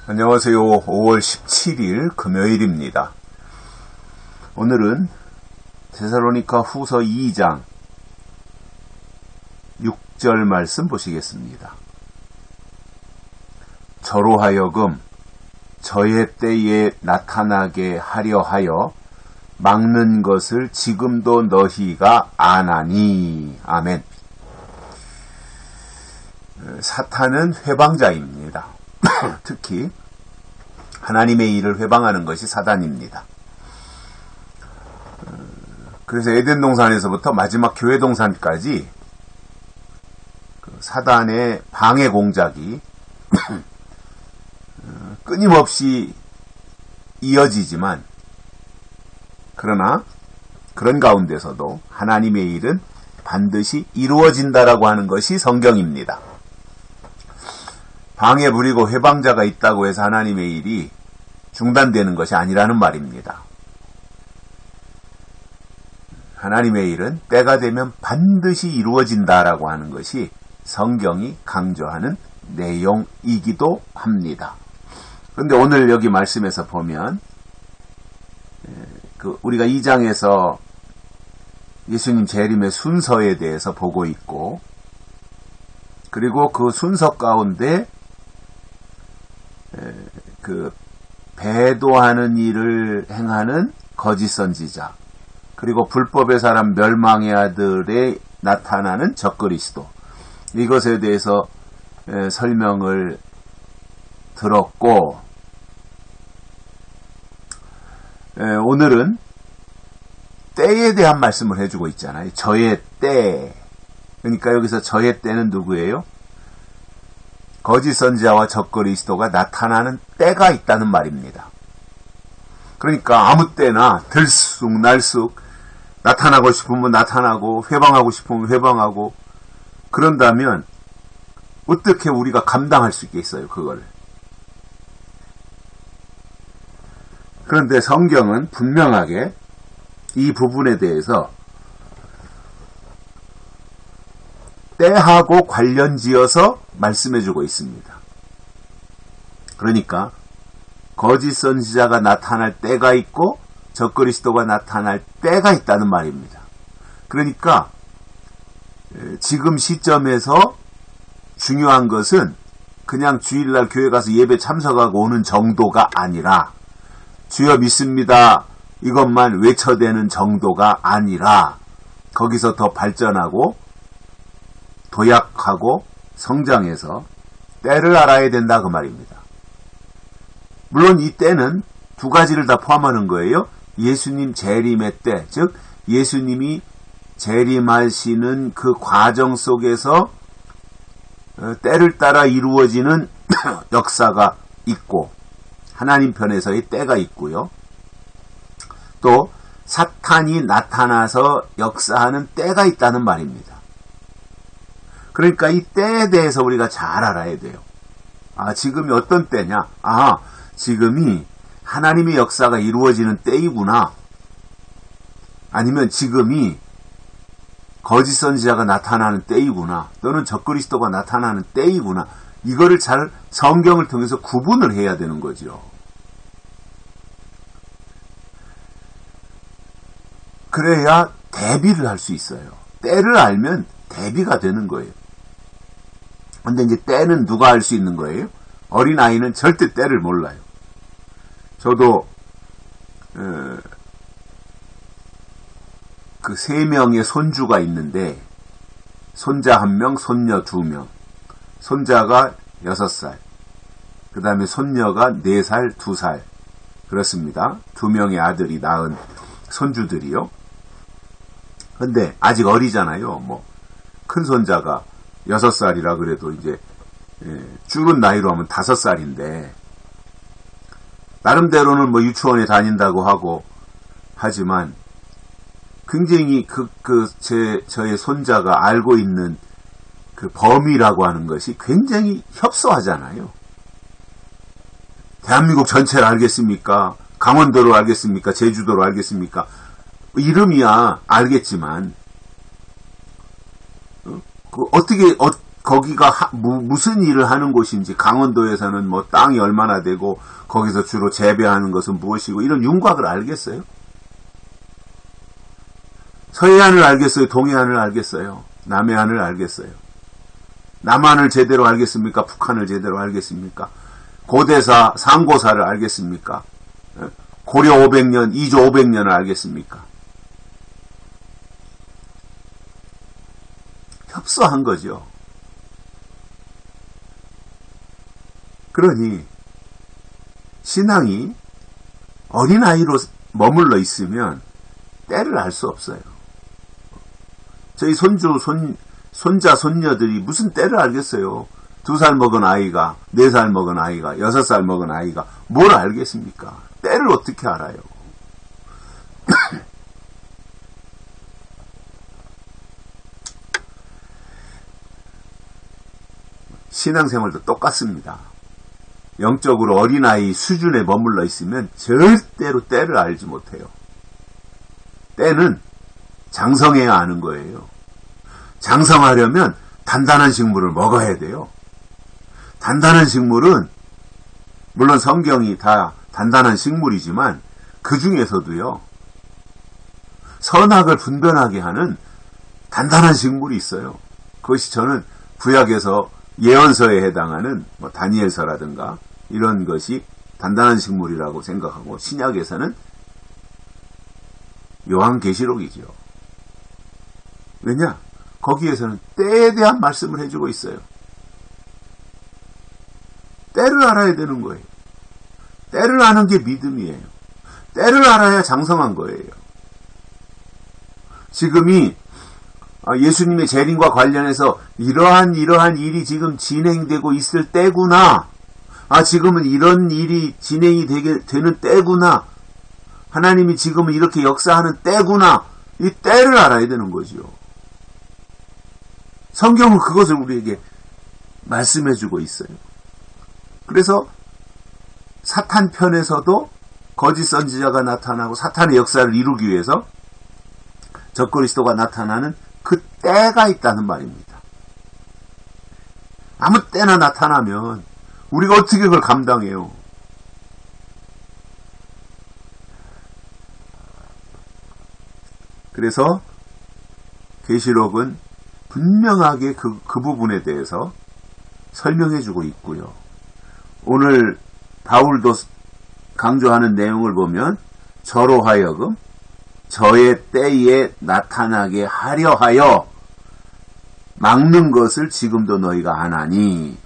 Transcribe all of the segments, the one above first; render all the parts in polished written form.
안녕하세요. 5월 17일 금요일입니다. 오늘은 데살로니가 후서 2장 6절 말씀 보시겠습니다. 저로 하여금 저의 때에 나타나게 하려 하여 막는 것을 지금도 너희가 아나니. 아멘. 사탄은 회방자입니다. 특히 하나님의 일을 회방하는 것이 사단입니다. 그래서 에덴 동산에서부터 마지막 교회 동산까지 사단의 방해 공작이 끊임없이 이어지지만, 그러나 그런 가운데서도 하나님의 일은 반드시 이루어진다라고 하는 것이 성경입니다. 방해 부리고 회방자가 있다고 해서 하나님의 일이 중단되는 것이 아니라는 말입니다. 하나님의 일은 때가 되면 반드시 이루어진다라고 하는 것이 성경이 강조하는 내용이기도 합니다. 그런데 오늘 여기 말씀에서 보면 우리가 2장에서 예수님 재림의 순서에 대해서 보고 있고, 그리고 그 순서 가운데 배도하는 일을 행하는 거짓 선지자, 그리고 불법의 사람 멸망의 아들에 나타나는 적그리스도, 이것에 대해서 설명을 들었고, 오늘은 때에 대한 말씀을 해주고 있잖아요. 저의 때. 그러니까 여기서 저의 때는 누구예요? 거짓 선지자와 적그리스도가 나타나는 때가 있다는 말입니다. 그러니까 아무 때나 들쑥날쑥 나타나고 싶으면 나타나고 회방하고 싶으면 회방하고, 그런다면 어떻게 우리가 감당할 수 있겠어요, 그걸. 그런데 성경은 분명하게 이 부분에 대해서 때하고 관련지어서 말씀해주고 있습니다. 그러니까 거짓 선지자가 나타날 때가 있고 적그리스도가 나타날 때가 있다는 말입니다. 그러니까 지금 시점에서 중요한 것은 그냥 주일날 교회 가서 예배 참석하고 오는 정도가 아니라, 주여 믿습니다 이것만 외쳐대는 정도가 아니라, 거기서 더 발전하고 도약하고 성장해서 때를 알아야 된다, 그 말입니다. 물론 이 때는 두 가지를 다 포함하는 거예요. 예수님 재림의 때, 즉 예수님이 재림하시는 그 과정 속에서 때를 따라 이루어지는 역사가 있고, 하나님 편에서의 때가 있고요. 또 사탄이 나타나서 역사하는 때가 있다는 말입니다. 그러니까 이 때에 대해서 우리가 잘 알아야 돼요. 지금이 어떤 때냐? 지금이 하나님의 역사가 이루어지는 때이구나. 아니면 지금이 거짓 선지자가 나타나는 때이구나. 또는 적그리스도가 나타나는 때이구나. 이거를 잘 성경을 통해서 구분을 해야 되는 거죠. 그래야 대비를 할 수 있어요. 때를 알면 대비가 되는 거예요. 근데 이제 때는 누가 알 수 있는 거예요? 어린아이는 절대 때를 몰라요. 저도 그 3명의 손주가 있는데, 손자 1명, 손녀 2명. 손자가 6살, 그 다음에 손녀가 4살, 2살. 그렇습니다. 2명의 아들이 낳은 손주들이요. 근데 아직 어리잖아요. 큰 손자가 6살이라 그래도 이제 줄은 나이로 하면 5살인데, 나름대로는 유치원에 다닌다고 하고 하지만 굉장히 저의 손자가 알고 있는 그 범위라고 하는 것이 굉장히 협소하잖아요. 대한민국 전체를 알겠습니까? 강원도로 알겠습니까? 제주도로 알겠습니까? 이름이야 알겠지만, 어떻게 거기가 무슨 일을 하는 곳인지, 강원도에서는 뭐 땅이 얼마나 되고 거기서 주로 재배하는 것은 무엇이고, 이런 윤곽을 알겠어요? 서해안을 알겠어요? 동해안을 알겠어요? 남해안을 알겠어요? 남한을 제대로 알겠습니까? 북한을 제대로 알겠습니까? 고대사, 상고사를 알겠습니까? 고려 500년, 이조 500년을 알겠습니까? 협소한 거죠. 그러니 신앙이 어린아이로 머물러 있으면 때를 알 수 없어요. 저희 손자, 손녀들이 무슨 때를 알겠어요. 2살 먹은 아이가, 4살 먹은 아이가, 6살 먹은 아이가 뭘 알겠습니까? 때를 어떻게 알아요? 신앙생활도 똑같습니다. 영적으로 어린아이 수준에 머물러 있으면 절대로 때를 알지 못해요. 때는 장성해야 아는 거예요. 장성하려면 단단한 식물을 먹어야 돼요. 단단한 식물은 물론 성경이 다 단단한 식물이지만 그 중에서도요, 선악을 분별하게 하는 단단한 식물이 있어요. 그것이 저는 구약에서 예언서에 해당하는 뭐 다니엘서라든가 이런 것이 단단한 식물이라고 생각하고, 신약에서는 요한계시록이죠. 왜냐? 거기에서는 때에 대한 말씀을 해주고 있어요. 때를 알아야 되는 거예요. 때를 아는 게 믿음이에요. 때를 알아야 장성한 거예요. 지금이 예수님의 재림과 관련해서 이러한 일이 지금 진행되고 있을 때구나. 지금은 이런 일이 진행이 되는 때구나. 하나님이 지금은 이렇게 역사하는 때구나. 이 때를 알아야 되는 거죠. 성경은 그것을 우리에게 말씀해주고 있어요. 그래서 사탄 편에서도 거짓 선지자가 나타나고 사탄의 역사를 이루기 위해서 적그리스도가 나타나는 그 때가 있다는 말입니다. 아무 때나 나타나면 우리가 어떻게 그걸 감당해요? 그래서 계시록은 분명하게 그 부분에 대해서 설명해주고 있고요. 오늘 바울도 강조하는 내용을 보면 저로 하여금 저의 때에 나타나게 하려 하여 막는 것을 지금도 너희가 하나니,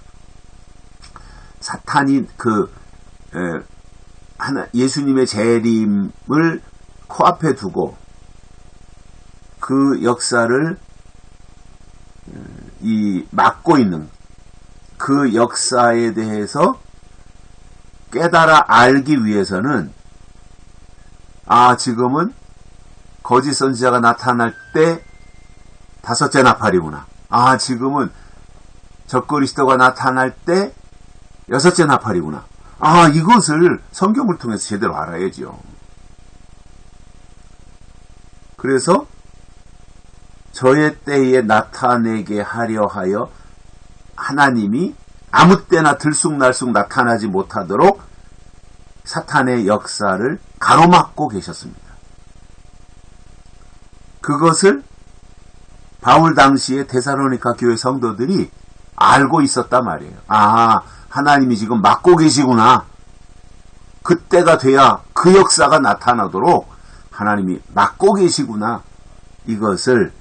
사탄이 예수님의 재림을 코앞에 두고 그 역사를 막고 있는 그 역사에 대해서 깨달아 알기 위해서는 지금은 거짓 선지자가 나타날 때 5째 나팔이구나. 지금은 적그리스도가 나타날 때 6째 나팔이구나. 이것을 성경을 통해서 제대로 알아야죠. 그래서 저의 때에 나타내게 하려 하여 하나님이 아무 때나 들쑥날쑥 나타나지 못하도록 사탄의 역사를 가로막고 계셨습니다. 그것을 바울 당시에 데살로니가 교회 성도들이 알고 있었단 말이에요. 하나님이 지금 막고 계시구나. 그때가 돼야 그 역사가 나타나도록 하나님이 막고 계시구나. 이것을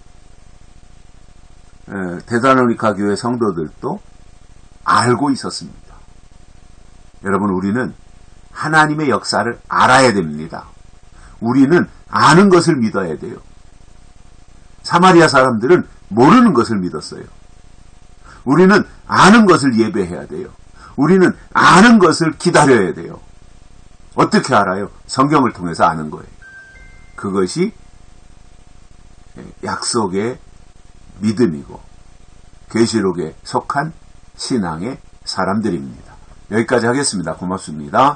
데살로니가 교회 성도들도 알고 있었습니다. 여러분, 우리는 하나님의 역사를 알아야 됩니다. 우리는 아는 것을 믿어야 돼요. 사마리아 사람들은 모르는 것을 믿었어요. 우리는 아는 것을 예배해야 돼요. 우리는 아는 것을 기다려야 돼요. 어떻게 알아요? 성경을 통해서 아는 거예요. 그것이 약속의 믿음이고 계시록에 속한 신앙의 사람들입니다. 여기까지 하겠습니다. 고맙습니다.